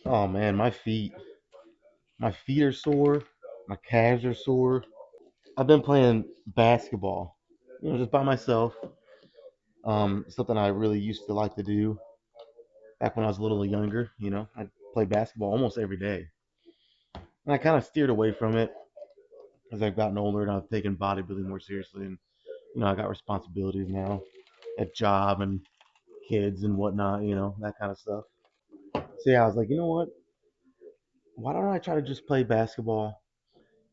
Oh man, my feet are sore, my calves are sore. I've been playing basketball, just by myself. Something I really used to like to do back when I was a little younger. I'd play basketball almost every day, and I kind of steered away from it as I've gotten older and I've taken bodybuilding more seriously. And I got responsibilities now, a job and kids and whatnot. That kind of stuff. So yeah, I was like, you know what? Why don't I try to just play basketball?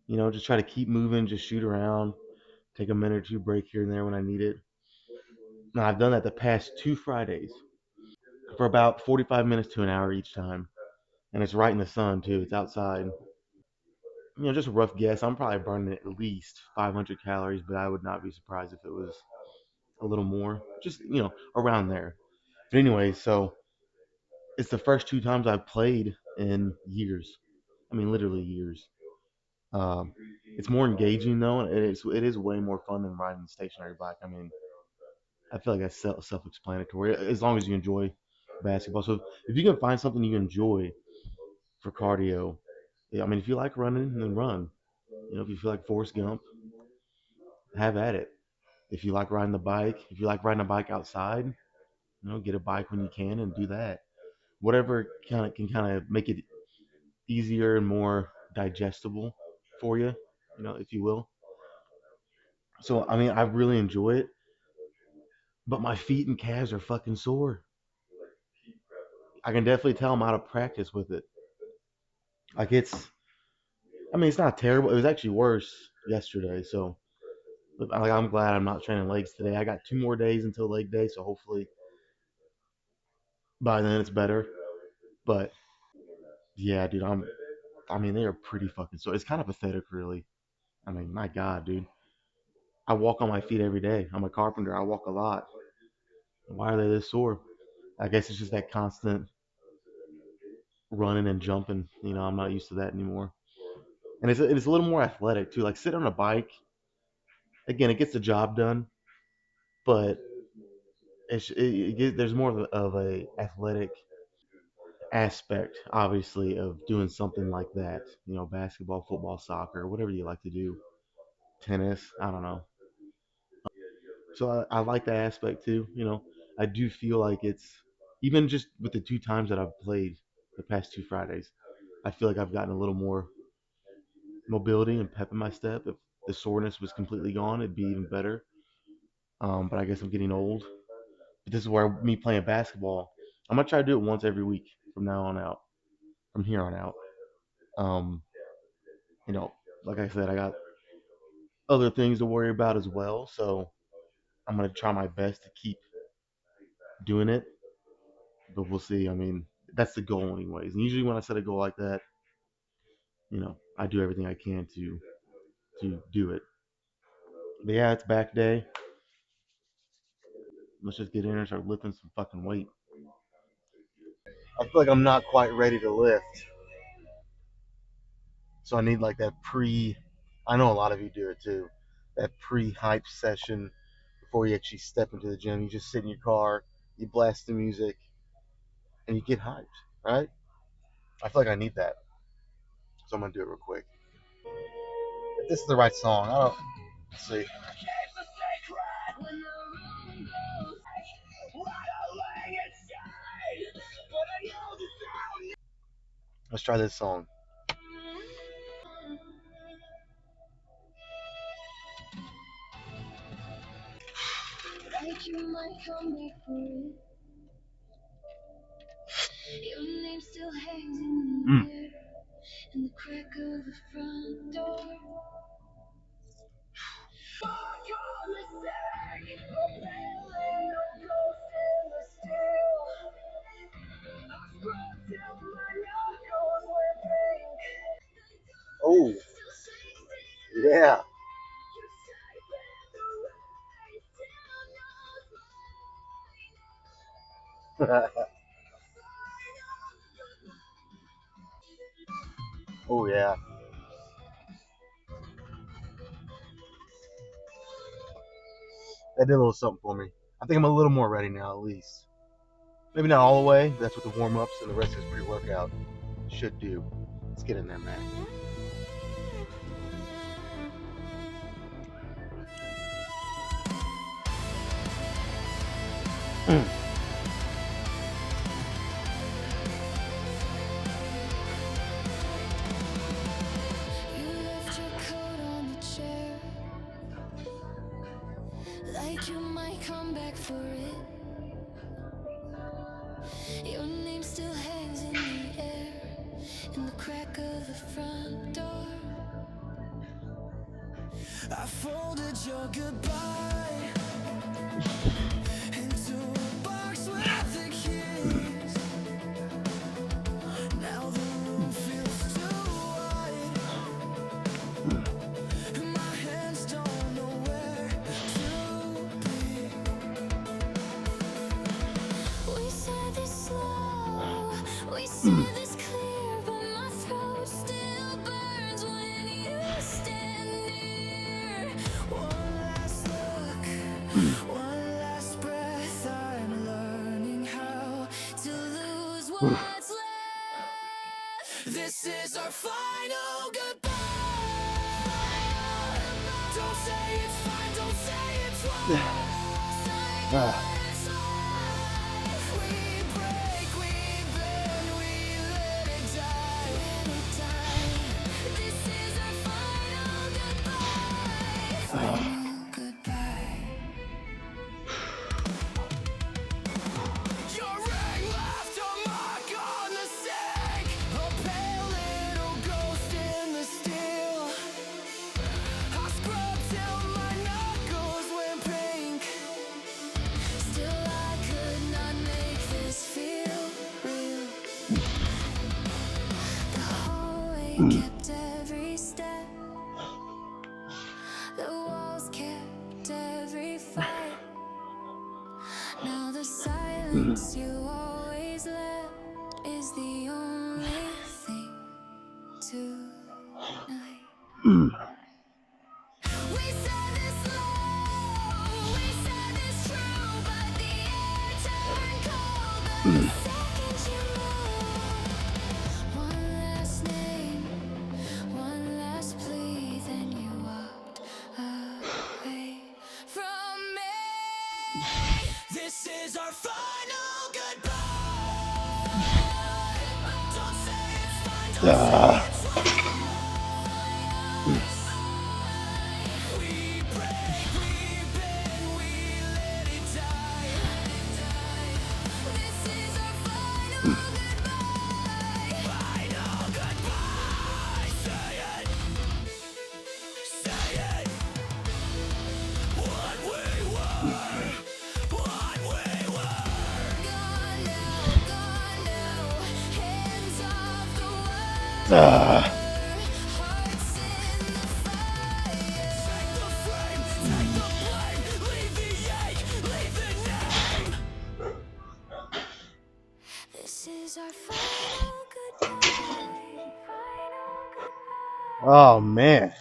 Just try to keep moving, just shoot around, take a minute or two break here and there when I need it. Now I've done that the past 2 Fridays for about 45 minutes to an hour each time, and it's right in the sun too. It's outside. Just a rough guess. I'm probably burning at least 500 calories, but I would not be surprised if it was a little more. Just around there. But anyway, so it's the first 2 times I've played in years. I mean, literally years. Um, it's more engaging though, and it is way more fun than riding a stationary bike. I mean, I feel like that's self-explanatory. As long as you enjoy basketball, so if you can find something you enjoy for cardio, yeah, I mean, if you like running, then run. If you feel like Forrest Gump, have at it. If you like riding the bike, if you like riding a bike outside, get a bike when you can and do that. Whatever kind of make it easier and more digestible for you, if you will. So I mean, I really enjoy it, but my feet and calves are fucking sore. I can definitely tell I'm out of practice with it. Like I mean, it's not terrible. It was actually worse yesterday. So like, I'm glad I'm not training legs today. I got 2 more days until leg day, so hopefully by then it's better. But yeah, dude, I mean, they are pretty fucking sore. It's kind of pathetic, really. I mean, my God, dude. I walk on my feet every day. I'm a carpenter. I walk a lot. Why are they this sore? I guess it's just that constant running and jumping. I'm not used to that anymore. And it's a little more athletic too. Like sitting on a bike, again, it gets the job done, but there's more of a athletic aspect, obviously, of doing something like that. Basketball, football, soccer, whatever you like to do, tennis. I don't know. So I like that aspect too. I do feel like it's even just with the 2 times that I've played the past 2 Fridays, I feel like I've gotten a little more mobility and pep in my step. If the soreness was completely gone, it'd be even better. But I guess I'm getting old. But this is where me playing basketball, I'm gonna try to do it once every week from now on out, from here on out. Um, you know, like I said, I got other things to worry about as well, so I'm gonna try my best to keep doing it. But we'll see. I mean, that's the goal, anyways. And usually when I set a goal like that, I do everything I can to do it. But yeah, it's back day. Let's just get in and start lifting some fucking weight. I feel like I'm not quite ready to lift, so I need like that pre. I know a lot of you do it too. That pre-hype session before you actually step into the gym. You just sit in your car, you blast the music, and you get hyped, right? I feel like I need that, so I'm gonna do it real quick. If this is the right song, I don't. Let's see. Let's try this song. Mm. Oh, yeah. Oh, yeah. That did a little something for me. I think I'm a little more ready now, at least. Maybe not all the way. That's with the warm ups, and the rest is pre workout. should do. Let's get in there, man. You left your coat on the chair, like you might come back for it. Your name still hangs in the air, in the crack of the front door. I folded your goodbye into a box with the keys. Now the room feels too wide, and my hands don't know where to be. We said this slow, we said this clear, but my throat still burns when you stand near. One last look, one last breath. I'm learning how to lose what's left. This is our final goodbye. Don't say it's fine, don't say it's wrong. It's life. We break, we bend, we let it die. This is our final goodbye. Final goodbye. Your ring left a mark on the sink, a pale little ghost in the steel. I scrubbed till my knuckles went pink. Still I could not make this feel real. The hallway kept every step, the walls kept every fight. Now the silence you always left is the only thing tonight. We said this low, we said this true, but the air turned cold the second you moved. One last name, one last plea, then you walked away from me. This is our final goodbye. Don't say it's fine, don't say it's wrong. We break, we bend, we let it die. This is our final goodbye. Final goodbye. Say it. Say it. What we were. What we were. Gone now. Hands off the world. Hearts in the fire. Take the flame, take the blame. Leave the ache, leave the name. This is our final goodbye. Final goodbye. Oh man,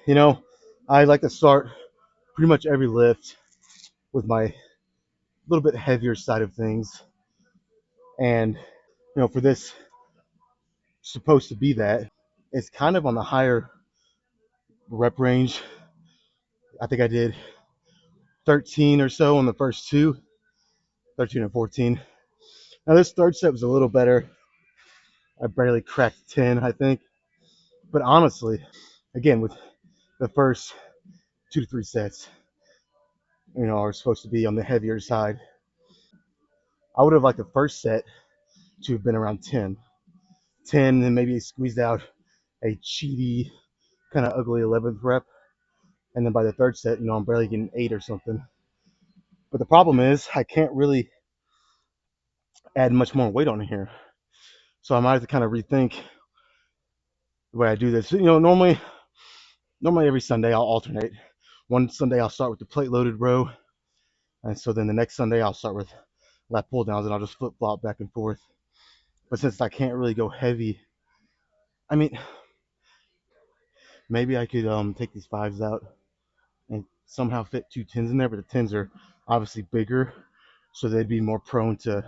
you know, I like to start pretty much every lift with my little bit heavier side of things, and for this supposed to be that, it's kind of on the higher rep range. I think I did 13 or so on the first two, 13 and 14. Now this third set was a little better. I barely cracked 10, I think. But honestly, again, with the first 2 to 3 sets, are supposed to be on the heavier side. I would have liked the first set to have been around 10. 10, and maybe squeezed out a cheaty, kind of ugly 11th rep. And then by the third set, I'm barely getting 8 or something. But the problem is, I can't really add much more weight on here. So I might have to kind of rethink the way I do this. Normally every Sunday I'll alternate. One Sunday I'll start with the plate loaded row, and so then the next Sunday I'll start with lat pull downs, and I'll just flip flop back and forth. But since I can't really go heavy, I mean, maybe I could take these fives out and somehow fit 2 10s in there, but the 10s are obviously bigger, so they'd be more prone to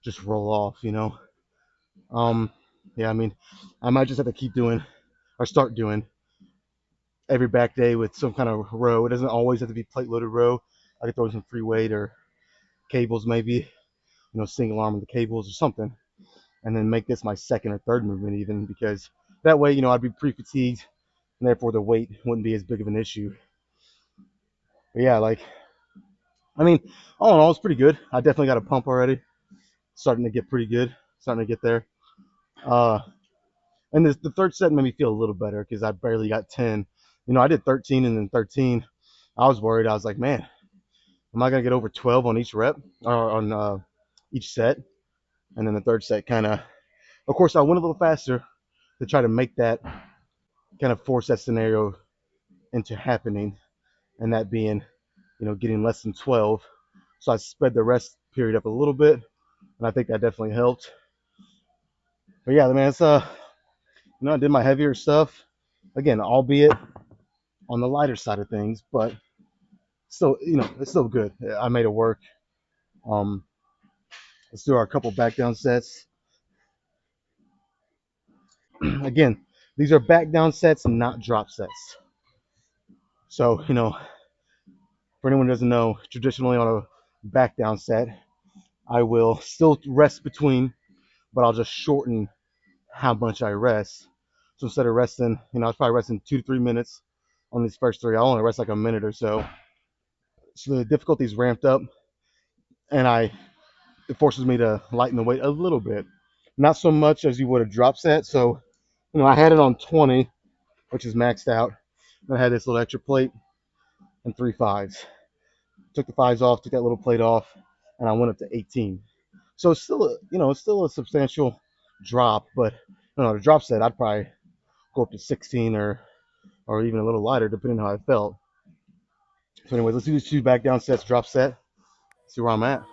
just roll off, you know. Um, yeah, I mean, I might just have to keep doing or start doing every back day with some kind of row. It doesn't always have to be plate loaded row. I could throw in some free weight or cables maybe, single arm with the cables or something, and then make this my second or third movement even because that way, I'd be pre fatigued and therefore the weight wouldn't be as big of an issue. But yeah, like I mean, all in all, it's pretty good. I definitely got a pump already. Starting to get pretty good. Starting to get there. Uh, and the third set made me feel a little better because I barely got 10. I did 13 and then 13. I was worried. I was like, man, am I gonna get over 12 on each rep or on each set? And then the third set of course, I went a little faster to try to make that kind of force that scenario into happening, and that being, getting less than 12. So I sped the rest period up a little bit, and I think that definitely helped. But yeah, man, I did my heavier stuff again, albeit on the lighter side of things, but still, it's still good. I made it work. Um, let's do our couple back down sets. Again, these are back down sets, not drop sets. So, for anyone who doesn't know, traditionally on a back down set, I will still rest between, but I'll just shorten how much I rest. So instead of resting, I was probably resting 2 to 3 minutes on these first three. I'll only rest like a minute or so. So the difficulty's ramped up, and it forces me to lighten the weight a little bit. Not so much as you would a drop set. So, I had it on 20, which is maxed out. And I had this little extra plate and three fives. Took the fives off, took that little plate off, and I went up to 18. So it's still a substantial drop, but the drop set I'd probably go up to 16 or even a little lighter depending on how I felt. So anyways, let's do these two back down sets, drop set, see where I'm at.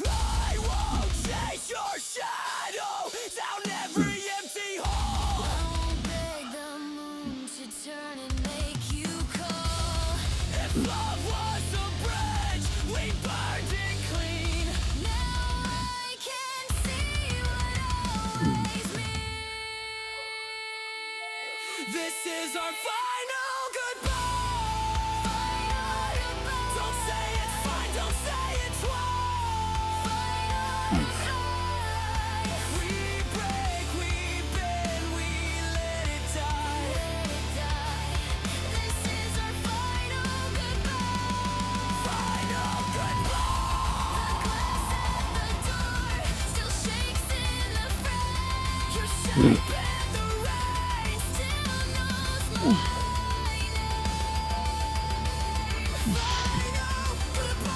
I won't chase your shadow down every empty hole. I won't beg the moon to turn and make you call. If love was a bridge, we burned it clean. Now I can see what always means. This is our final goodbye. Final goodbye. Don't say it's fine, don't say it's wrong. We break, we bend, we let it die. This is our final goodbye. Final goodbye. The glass at the door still shakes in the fray. Your shape and the rain still knows my name. Final goodbye.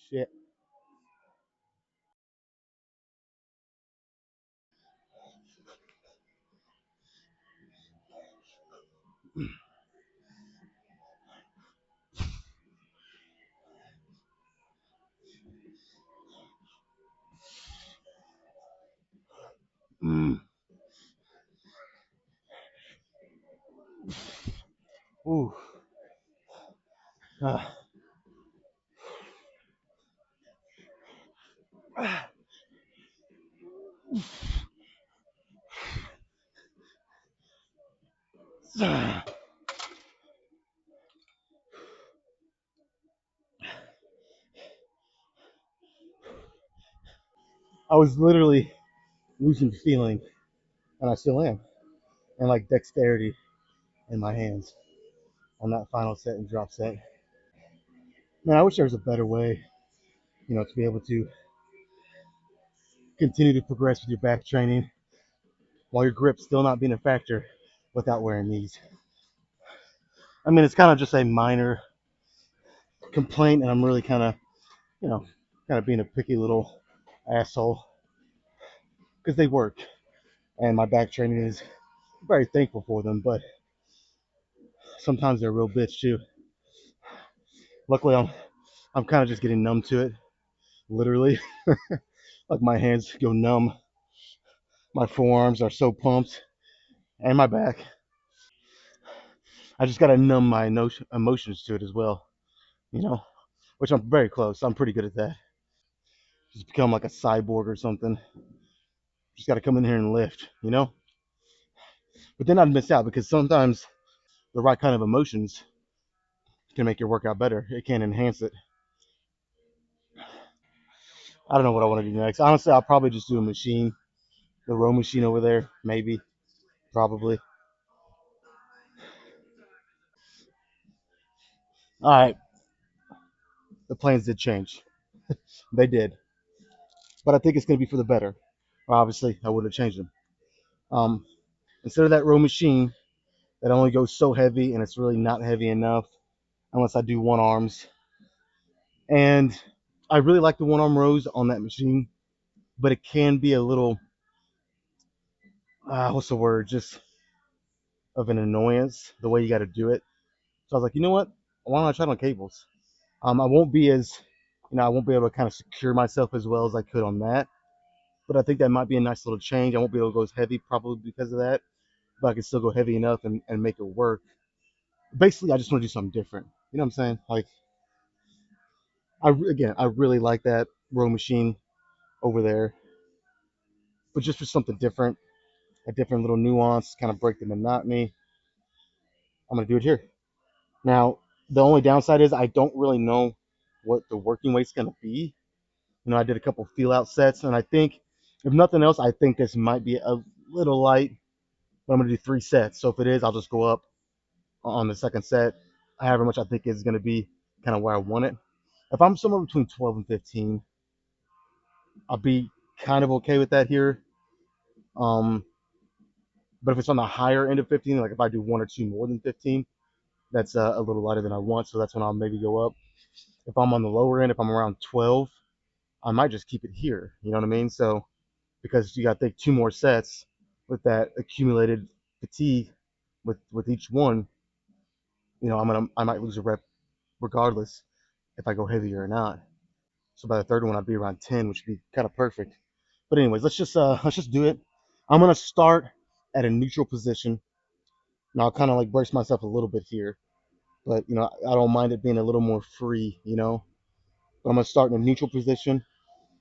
Shit. Mm. Ooh. Ah. Ah. I was literally losing feeling, and I still am, and like dexterity in my hands on that final set and drop set. Man, I wish there was a better way, to be able to continue to progress with your back training while your grip's still not being a factor without wearing these. I mean, it's kind of just a minor complaint, and I'm really you know, kind of being a picky little asshole because they work, and my back training is very thankful for them, but sometimes they're a real bitch too. Luckily, I'm kind of just getting numb to it, literally. Like my hands go numb, my forearms are so pumped, and my back. I just gotta numb my emotions to it as well, you know, which I'm very close. I'm pretty good at that. Just become like a cyborg or something. Just gotta come in here and lift. But then I'd miss out because sometimes the right kind of emotions can make your workout better. It can enhance it. I don't know what I want to do next. Honestly, I'll probably just do a machine, the row machine over there, maybe, probably. All right, the plans did change. They did, but I think it's gonna be for the better. Obviously, I would have changed them. Um, Instead of that row machine that only goes so heavy and it's really not heavy enough unless I do one arms. And I really like the one arm rows on that machine, but it can be a little, what's the word, just of an annoyance the way you got to do it. So I was like, you know what? Why don't I try it on cables? I won't be as, I won't be able to kind of secure myself as well as I could on that. But I think that might be a nice little change. I won't be able to go as heavy probably because of that, but I can still go heavy enough and make it work. Basically, I just want to do something different. You know what I'm saying? Like, I really like that row machine over there, but just for something different, a different little nuance, kind of break the monotony, I'm gonna do it here. Now, the only downside is I don't really know what the working weight's gonna be. I did a couple feel out sets, and I think, if nothing else, I think this might be a little light, but I'm gonna do 3 sets. So if it is, I'll just go up on the second set, however much I think is gonna be kind of where I want it. If I'm somewhere between 12 and 15, I'll be kind of okay with that here. Um, but if it's on the higher end of 15, like if I do one or two more than 15, that's a little lighter than I want. So that's when I'll maybe go up. If I'm on the lower end, if I'm around 12, I might just keep it here. You know what I mean? So because you got to think 2 more sets with that accumulated fatigue with each one, I might lose a rep regardless if I go heavier or not. So by the third one, I'd be around 10, which would be kind of perfect. But anyways, let's just do it. I'm gonna start at a neutral position. Now I'll kind of like brace myself a little bit here, but I don't mind it being a little more free. But I'm gonna start in a neutral position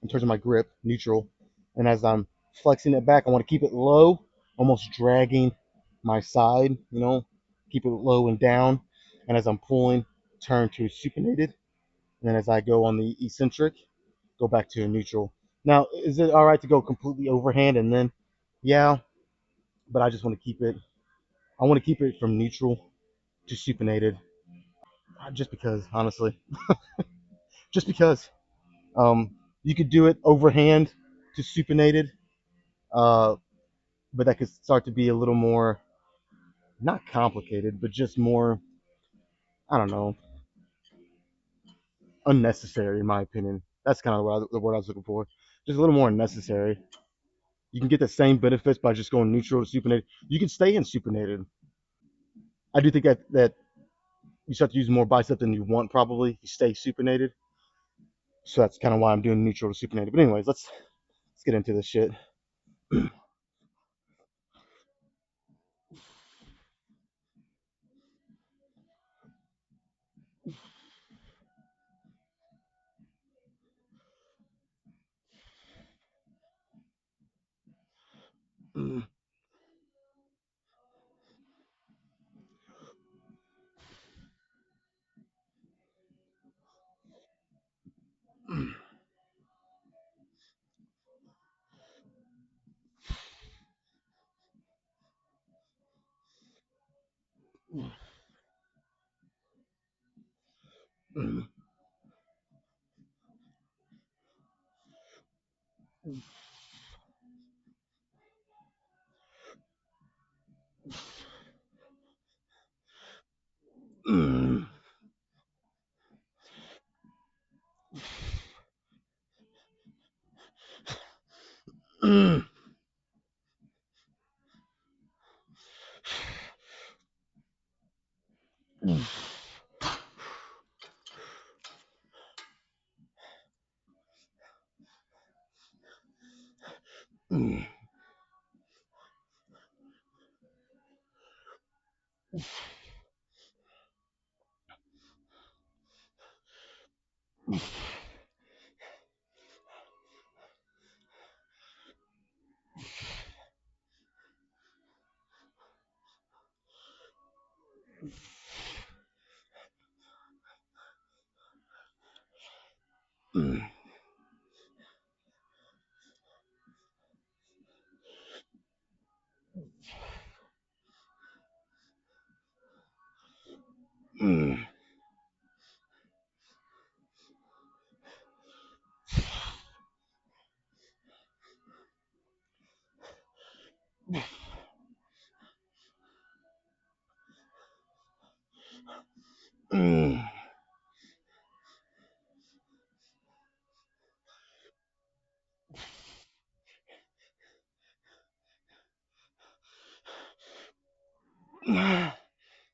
in terms of my grip, neutral. And as I'm flexing it back, I want to keep it low, almost dragging my side. Keep it low and down. And as I'm pulling, turn to supinated. And then as I go on the eccentric, go back to a neutral. Now, is it all right to go completely overhand and then, yeah, but I just want to keep it. I want to keep it from neutral to supinated, just because, honestly, just because. You could do it overhand to supinated, uh, but that could start to be a little more not complicated, but just more, I don't know, unnecessary in my opinion. That's kind of the word I was looking for. Just a little more unnecessary. You can get the same benefits by just going neutral to supinated. You can stay in supinated. I do think that you start to use more bicep than you want probably. You stay supinated. So that's kind of why I'm doing neutral to supinated. But anyways, let's get into this shit.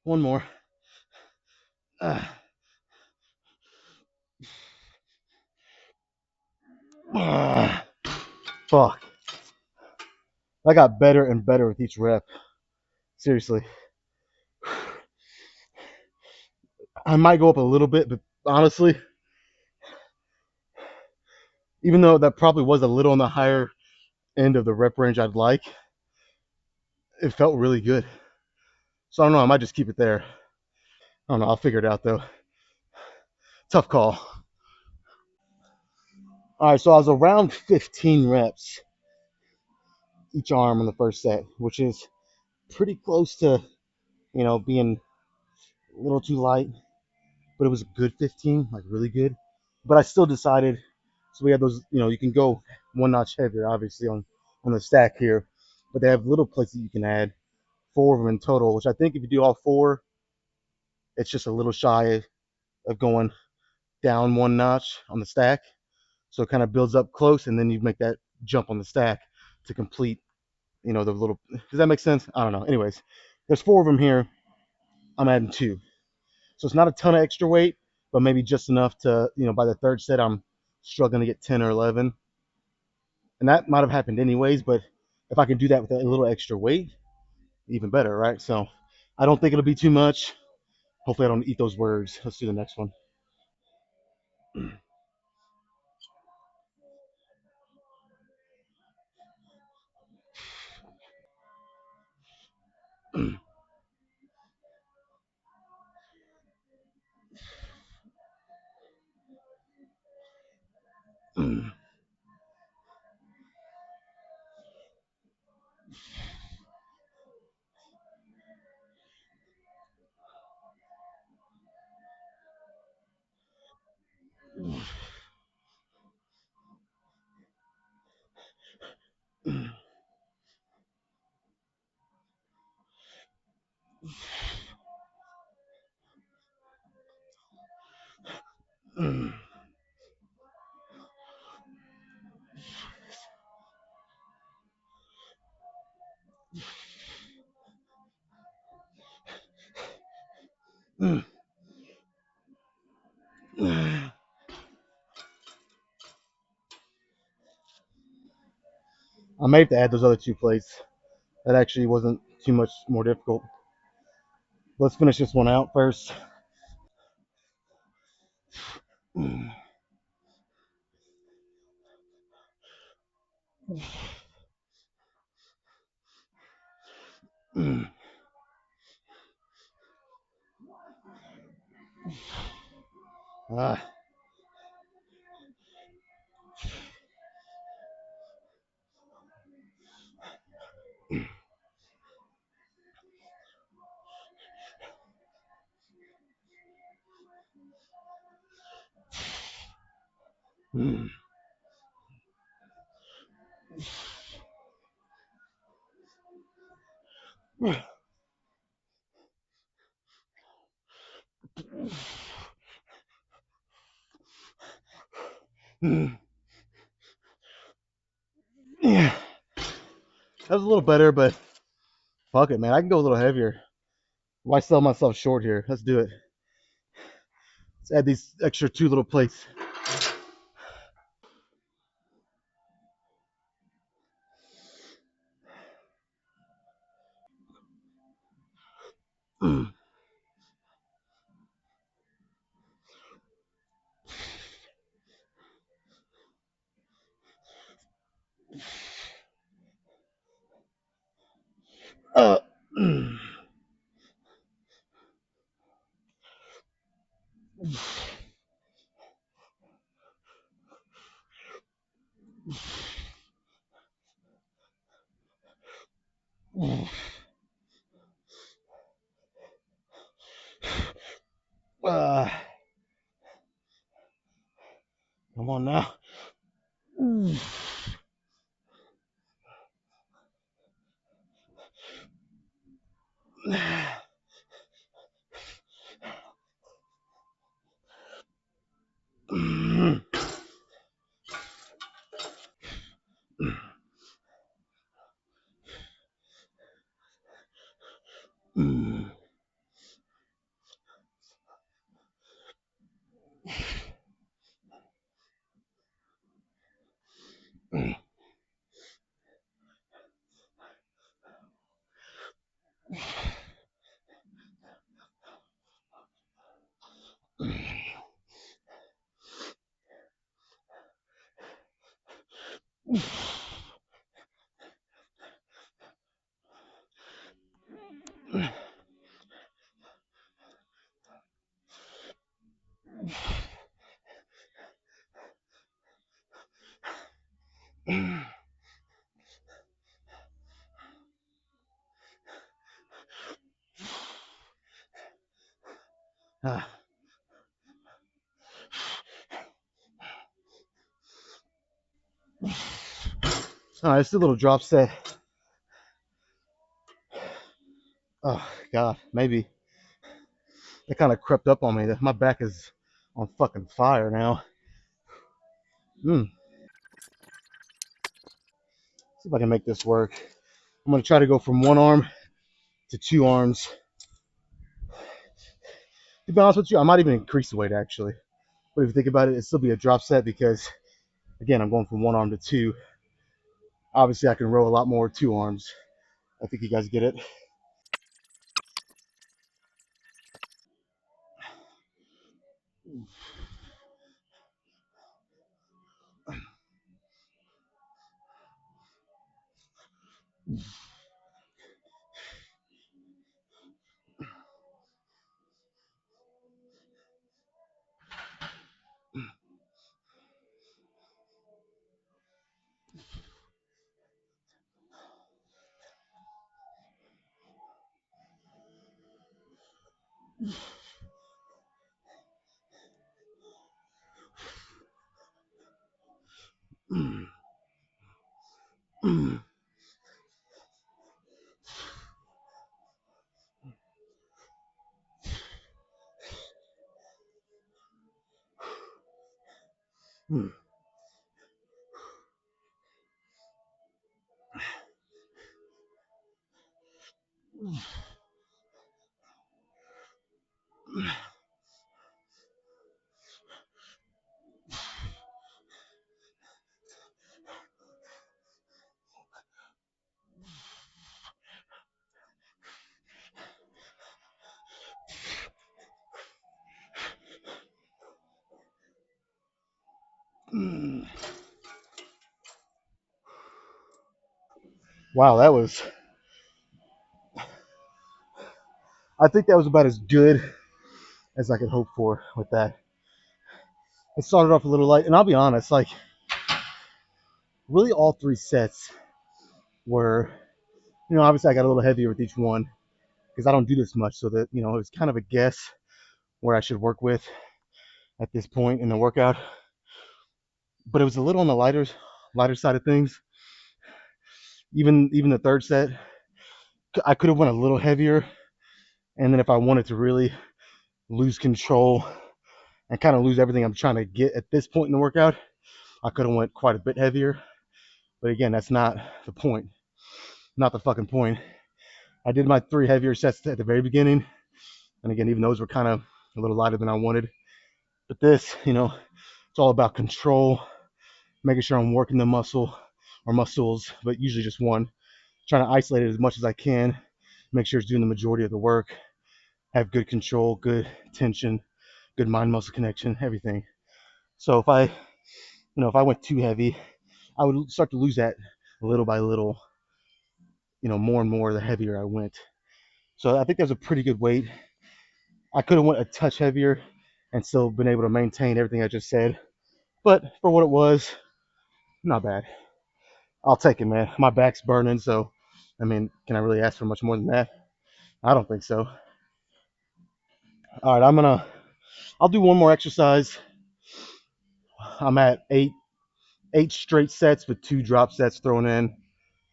One more. Fuck. I got better and better with each rep. Seriously. I might go up a little bit, but honestly, even though that probably was a little on the higher end of the rep range I'd like, it felt really good. So I don't know, I might just keep it there. I don't know, I'll figure it out though. Tough call. All right, so I was around 15 reps each arm on the first set, which is pretty close to, being a little too light, but it was a good 15, like really good. But I still decided, so we have those, you can go one notch heavier, obviously, on the stack here, but they have little plates that you can add, four of them in total, which I think if you do all four, it's just a little shy of going down one notch on the stack. So it kind of builds up close, and then you make that jump on the stack to complete, the little. Does that make sense? I don't know. Anyways, there's four of them here. I'm adding two. So it's not a ton of extra weight, but maybe just enough to, by the third set, I'm struggling to get 10 or 11. And that might have happened anyways, but if I can do that with a little extra weight, even better, right? So I don't think it'll be too much. Hopefully, I don't eat those words. Let's do the next one. I may have to add those other two plates. That actually wasn't too much more difficult. Let's finish this one out first. Ah, Mm. Mm. Yeah, that was a little better, but fuck it, man. I can go a little heavier. Why sell myself short here? Let's do it. Let's add these extra 2 little plates. Mm. Uh, mm. Uh, come on now. Mm. Mm. Mm. Ah. All right, it's a little drop set. Oh God, maybe it kind of crept up on me. My back is on fucking fire now. Mm. See if I can make this work. I'm gonna try to go from 1 arm to 2 arms. To be honest with you, I might even increase the weight actually. But if you think about it, it'd still be a drop set because again, I'm going from 1 arm to 2. Obviously, I can row a lot more 2 arms. I think you guys get it. Wow, that was. I think that was about as good as I could hope for with that. It started off a little light, and I'll be honest, like really all 3 sets were, obviously I got a little heavier with each one because I don't do this much, so that it was kind of a guess where I should work with at this point in the workout. but it was a little on the lighter side of things. Even the third set, I could have went a little heavier, and then if I wanted to really lose control and kind of lose everything I'm trying to get at this point in the workout, I could have went quite a bit heavier. But again, that's not the point. Not the fucking point. I did my 3 heavier sets at the very beginning, and again, even those were kind of a little lighter than I wanted. But this, it's all about control, making sure I'm working the muscle or muscles, but usually just one. Trying to isolate it as much as I can, make sure it's doing the majority of the work, have good control, good tension, good mind muscle connection, everything. So if I went too heavy, I would start to lose that little by little, more and more the heavier I went. So I think that's a pretty good weight. I could have went a touch heavier and still been able to maintain everything I just said. But for what it was, not bad. I'll take it, man. My back's burning, so I mean, can I really ask for much more than that? I don't think so. All right, I'll do one more exercise. I'm at eight straight sets with 2 drop sets thrown in.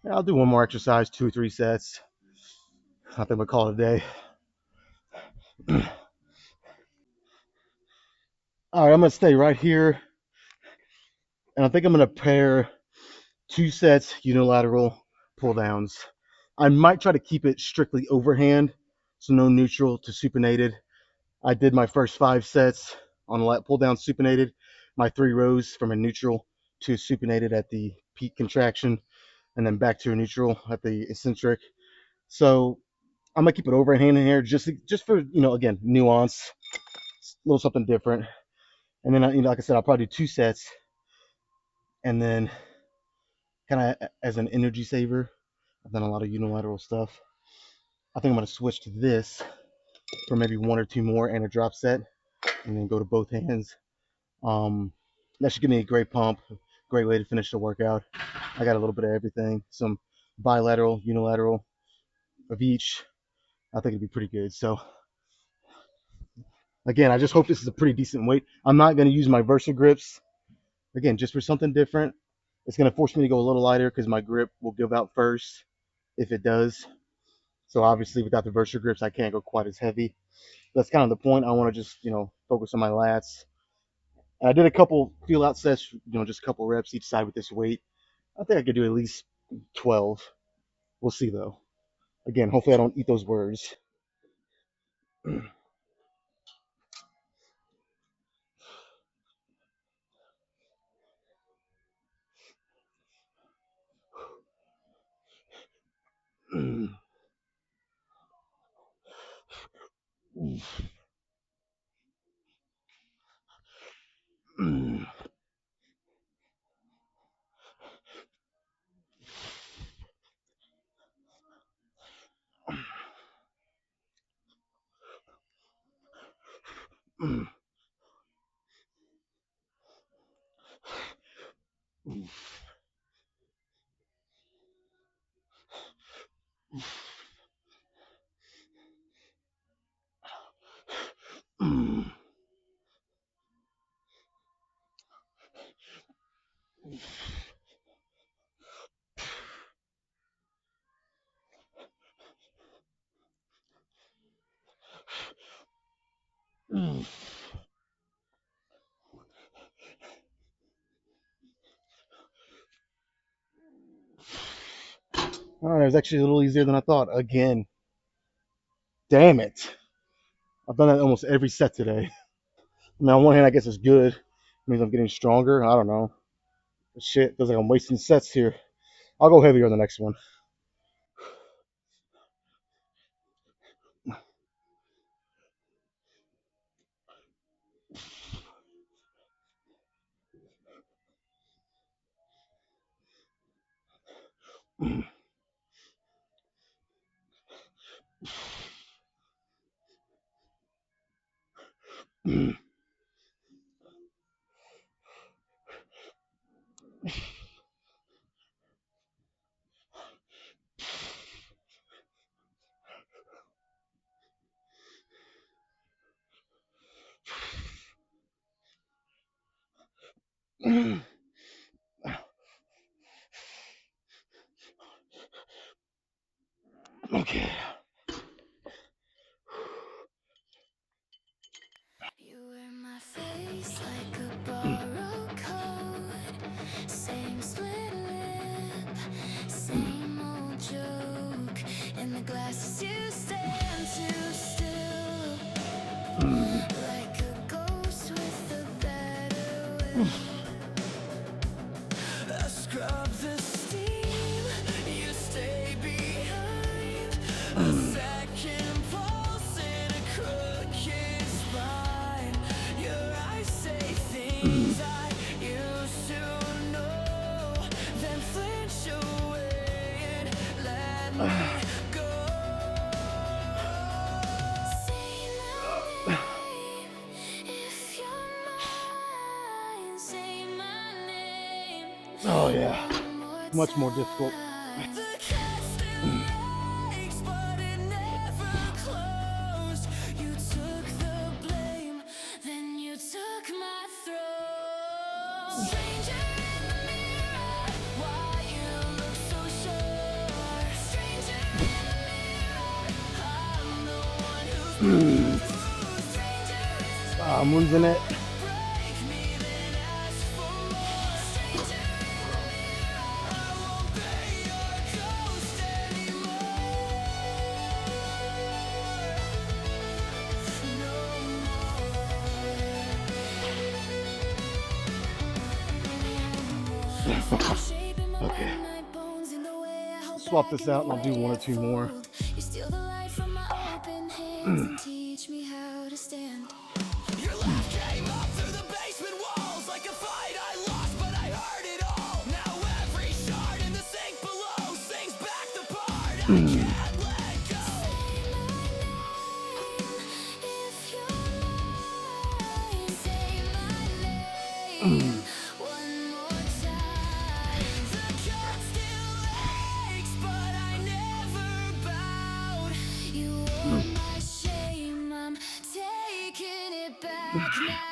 Yeah, I'll do one more exercise, 2 or 3 sets. I think we'll call it a day. All right, I'm gonna stay right here, and I think I'm gonna pair 2 sets unilateral pull downs. I might try to keep it strictly overhand, so no neutral to supinated. I did my first 5 sets on lat pull down supinated, my 3 rows from a neutral to supinated at the peak contraction, and then back to a neutral at the eccentric. So I'm gonna keep it overhand in here, just for again nuance, a little something different. And then like I said, I'll probably do 2 sets, and then kind of as an energy saver. I've done a lot of unilateral stuff. I think I'm gonna switch to this for maybe 1 or 2 more and a drop set, and then go to both hands. Um, that should give me a great pump, great way to finish the workout. I got a little bit of everything, some bilateral, unilateral of each. I think it'd be pretty good. So again, I just hope this is a pretty decent weight. I'm not going to use my Versa grips again, just for something different. It's going to force me to go a little lighter because my grip will give out first if it does. So obviously, without the Versa grips, I can't go quite as heavy. That's kind of the point. I want to just focus on my lats. And I did a couple feel out sets, just a couple reps each side with this weight. I think I could do at least 12. We'll see though. Again, hopefully I don't eat those words. All right, it was actually a little easier than I thought. Again, damn it. I've done that almost every set today. I mean, on one hand, I guess it's good. It means I'm getting stronger. I don't know. But shit, feels like I'm wasting sets here. I'll go heavier on the next one. you still, like a ghost with a better way. I scrub the steam, you stay behind. A second pulse in a crooked spine. Your eyes say things I used to know, then flinch away and let me go. Say my name if you're mine. Say my name. Oh yeah, much more difficult. The cat still aches, but it never closed. You took the blame, then you took my throat. Stranger in the mirror, why you look so sure? Stranger in the mirror, I'm the one who's bruised. Stranger in the I'm losing it. break me, then ask for more. Stranger in the mirror, I won't be your ghost anymore. Okay. Swap this out and I'll do one or two more. You steal the light from my open hands and teach me how to stand. Your laugh came up through the basement walls like a fight I lost, but I heard it all. Now every shard in the sink below sings back the part I can't let go. Say my name one more time. The cat still aches, but I never bowed. You were my shame, I'm taking it back now.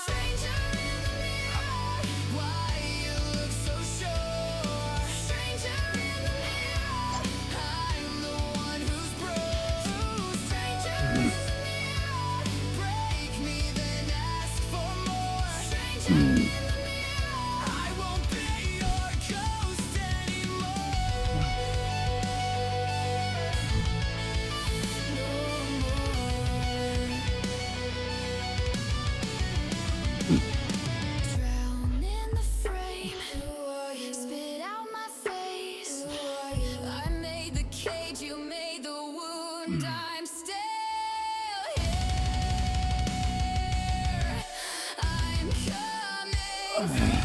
Stranger in the mirror, why you look so sure? Stranger in the mirror, I'm the one who's bruised. Stranger in the mirror, break me then ask for more. Stranger in the mirror, I won't be your ghost anymore. Drown in the frame, spit out my face. I made the cage, you made the wound. I'm still here. I'm coming through.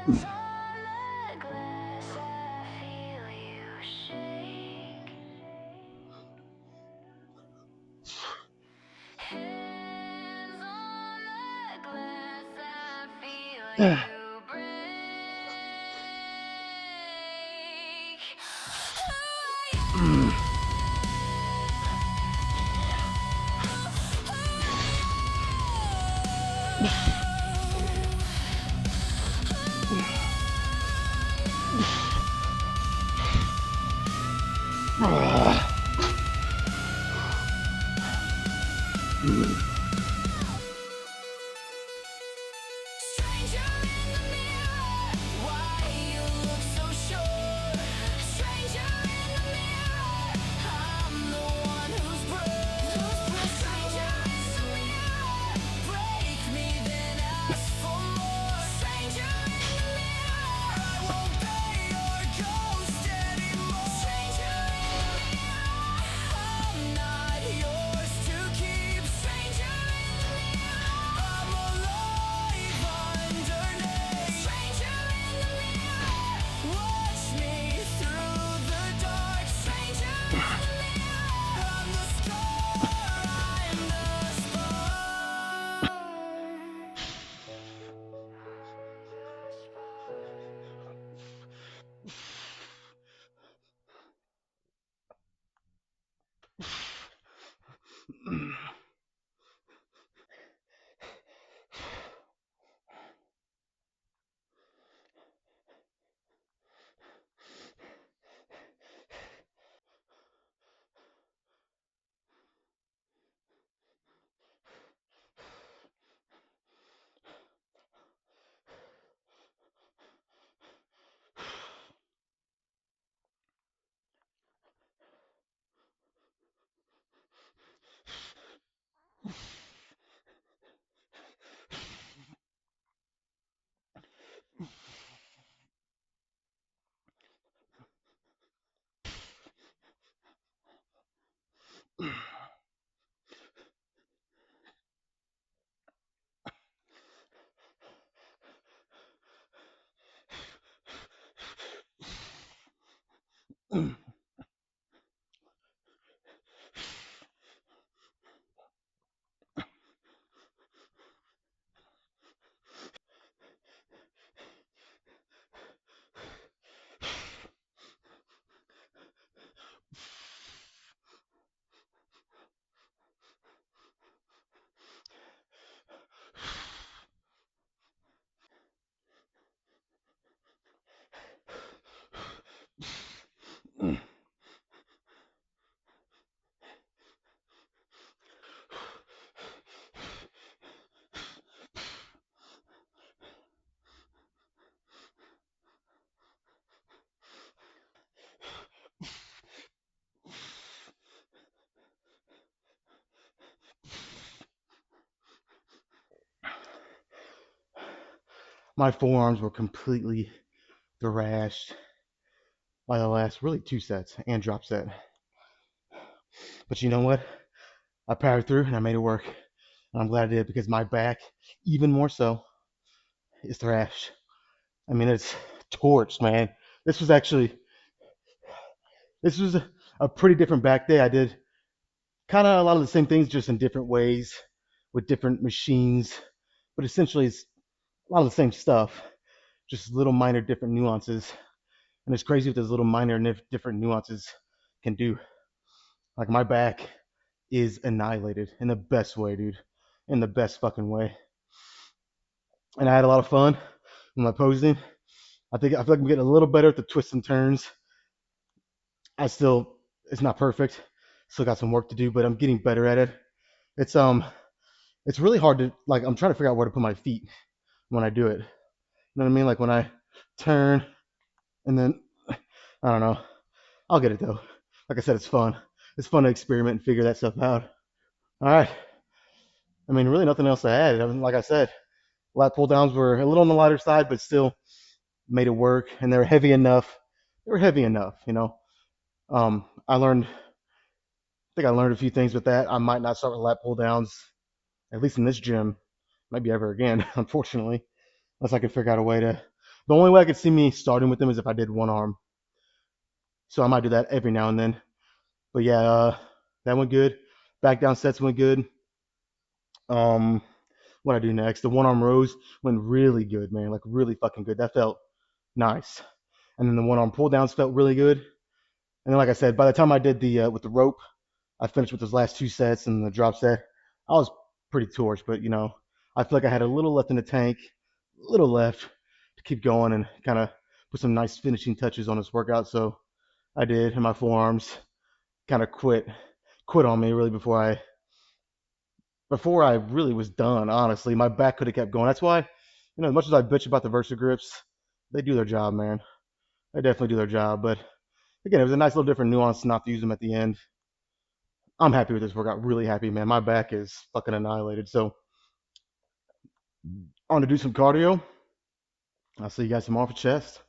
Hands on the glass, I feel you shake. Hands on the glass, I feel you break. Who are you? Stranger in the mirror, why you look so sure? Stranger in the mirror, I'm the one who's bruised. Stranger in the mirror, break me then ask for more. Stranger in the mirror, I won't be your ghost anymore. Stranger in the mirror, I'm not yours to keep. Stranger My forearms were completely thrashed by the last really 2 sets and drop set. But you know what? I powered through and I made it work. And I'm glad I did because my back, even more so, is thrashed. I mean, it's torched, man. This was actually this was a pretty different back day. I did kind of a lot of the same things, just in different ways with different machines, but essentially it's a lot of the same stuff, just little minor different nuances. And it's crazy what those little minor different nuances can do. Like my back is annihilated in the best way, dude, in the best fucking way. And I had a lot of fun when I posing. I feel like I'm getting a little better at the twists and turns. I still, it's not perfect. Still got some work to do, but I'm getting better at it. It's it's really hard to like. I'm trying to figure out where to put my feet when I do it. You know what I mean? Like when I turn and then I don't know. I'll get it though. Like I said, it's fun. It's fun to experiment and figure that stuff out. All right. I mean, really nothing else to add. I mean, like I said, lat pull downs were a little on the lighter side, but still made it work, and they're heavy enough. They were heavy enough, you know. I learned. I think I learned a few things with that. I might not start with lat pull downs, at least in this gym, maybe ever again, unfortunately, unless I could figure out a way to. The only way I could see me starting with them is if I did one arm. So I might do that every now and then. But yeah, that went good. Back down sets went good. Um, what I do next? The one arm rows went really good, man. Like really fucking good. That felt nice. And then the one arm pull downs felt really good. And then, like I said, by the time I did the with the rope, I finished with those last 2 sets and the drop set. I was pretty torched, but you know, I feel like I had a little left in the tank, a little left to keep going and kind of put some nice finishing touches on this workout. So I did, and my forearms kind of quit on me really before I really was done. Honestly, my back could have kept going. That's why, you know, as much as I bitch about the Versa grips, they do their job, man. They definitely do their job. But again, it was a nice little different nuance not to use them at the end. I'm happy with this workout. Really happy, man. My back is fucking annihilated. So on to do some cardio. I'll see you guys tomorrow for chest.